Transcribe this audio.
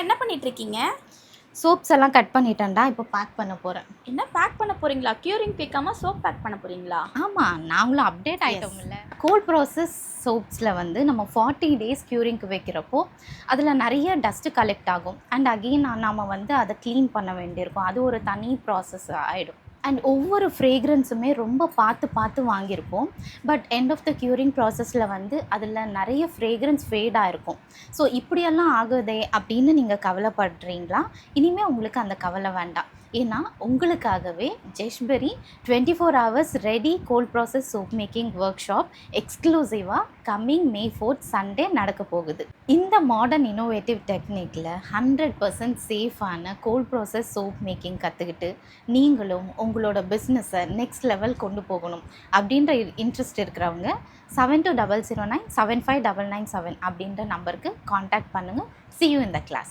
என்ன பண்ணிட்டு இருக்கீங்க? சோப்ஸ் எல்லாம் கட் பண்ணிட்டேன்டா. இப்போ பேக் பண்ண போகிறேன். என்ன பேக் பண்ண போறீங்களா? க்யூரிங் கேட்காம சோப் பேக் பண்ண போறீங்களா? ஆமாம், நாங்களும் அப்டேட் ஆகிட்டோம்ல. கோல்ட் ப்ராசஸ் சோப்ஸில் வந்து நம்ம 40 டேஸ் க்யூரிங்க்கு வைக்கிறப்போ அதில் நிறைய டஸ்ட்டு கலெக்ட் ஆகும். அண்ட் அகெயின் நம்ம வந்து அதை க்ளீன் பண்ண வேண்டியிருக்கும். அது ஒரு தனி ப்ராசஸ் ஆகிடும். அண்ட் ஒவ்வொரு ஃப்ரேக்ரன்ஸுமே ரொம்ப பார்த்து பார்த்து வாங்கியிருப்போம். But end of the curing ப்ராசஸில் வந்து அதில் நிறைய ஃப்ரேக்ரன்ஸ் ஃபேடாக இருக்கும். ஸோ இப்படியெல்லாம் ஆகுதே அப்படின்னு நீங்கள் கவலைப்படுறீங்களா? இனிமேல் உங்களுக்கு அந்த கவலை வேண்டாம். ஏன்னா உங்களுக்காகவே ஜெஷ்பெரி 24 hours ready gold process soap making work shop எக்ஸ்க்ளூசிவாக கம்மிங் May 4th சண்டே நடக்க போகுது. இந்த மாடர்ன் இன்னோவேட்டிவ் டெக்னிக்கில் 100% சேஃபான கோல்ட் ப்ராசஸ் சோப் மேக்கிங் கற்றுக்கிட்டு நீங்களும் உங்களோட பிஸ்னஸை நெக்ஸ்ட் லெவல் கொண்டு போகணும் அப்படின்ற இன்ட்ரெஸ்ட் இருக்கிறவங்க 7200975997 அப்படின்ற நம்பருக்கு காண்டாக்ட் பண்ணுங்கள். See you in the class.